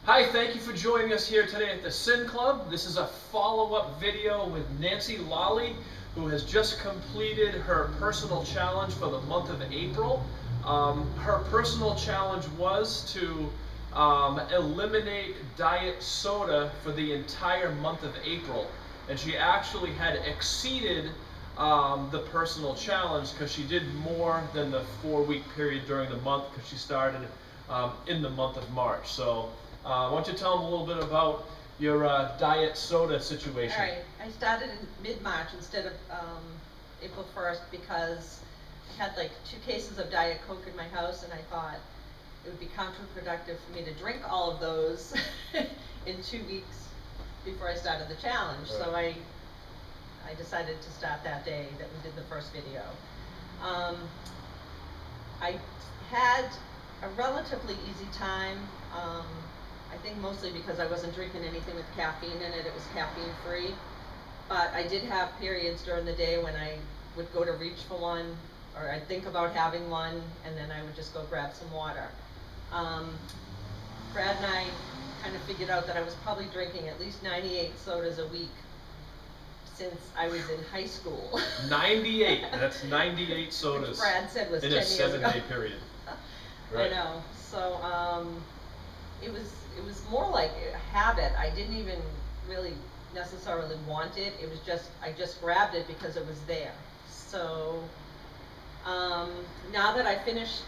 Hi, thank you for joining us here today at the Sin Club. This is a follow-up video with Lally, who has just completed her personal challenge for the month of April. Her personal challenge was to eliminate diet soda for the entire month of April. And she actually had exceeded the personal challenge because she did more than the 4-week period during the month because she started in the month of March. So why don't you tell them a little bit about your diet soda situation? All right, I started in mid-March instead of April 1st because I had like 2 cases of Diet Coke in my house, and I thought it would be counterproductive for me to drink all of those in 2 weeks before I started the challenge. Right. So I decided to start that day that we did the first video. I had a relatively easy time. I think mostly because I wasn't drinking anything with caffeine in it. It was caffeine free. But I did have periods during the day when I would go to reach for one, or I'd think about having one, and then I would just go grab some water. Brad and I kind of figured out that I was probably drinking at least 98 sodas a week since I was in high school. 98, that's 98 sodas. Which Brad said was in 10 a years ago. 7-day period. Right. I know. So it was more like a habit. I didn't even really necessarily want it. It was just, I just grabbed it because it was there. So now that I finished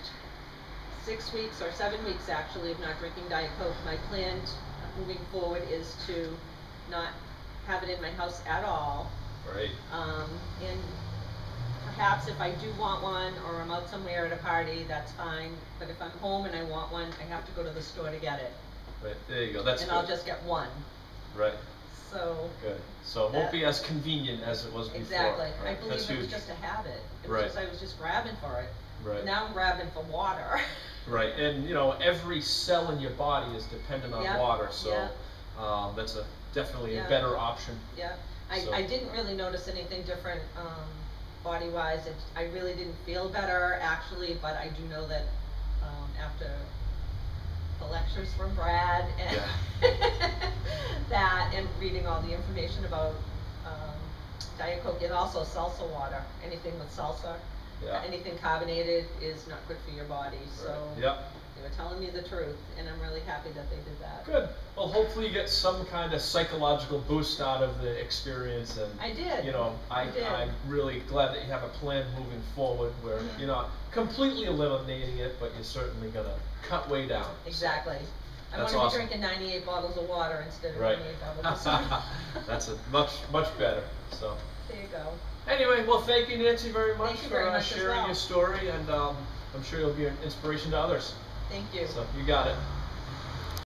6 weeks or 7 weeks actually of not drinking Diet Coke, my plan moving forward is to not have it in my house at all. Right. And perhaps if I do want one, or I'm out somewhere at a party, that's fine. But if I'm home and I want one, I have to go to the store to get it. Right, there you go. That's and good. I'll just get one. Right. So good. So it won't be as convenient as it was before. Exactly. Right. I believe That's it was huge. just a habit. It was right. just, I was just grabbing for it. Right. Now I'm grabbing for water. Right, and you know, every cell in your body is dependent on water, so that's definitely a better option. Yeah. I didn't really notice anything different body-wise. I really didn't feel better actually, but I do know that after the lectures from Brad and that, and reading all the information about Diet Coke, and also salsa water, anything with salsa, anything carbonated is not good for your body. So they were telling me the truth, and I'm really happy that they did that. Good. Well, hopefully you get some kind of psychological boost out of the experience, and I did. You know, I'm really glad that you have a plan moving forward where you're not completely eliminating it, but you're certainly gonna cut way down. Exactly. So, I want to be drinking 98 bottles of water instead of 98 bottles of soda. That's a much better. So there you go. Anyway, well, thank you, Nancy, very much for sharing your story, and I'm sure you'll be an inspiration to others. Thank you. So you got it.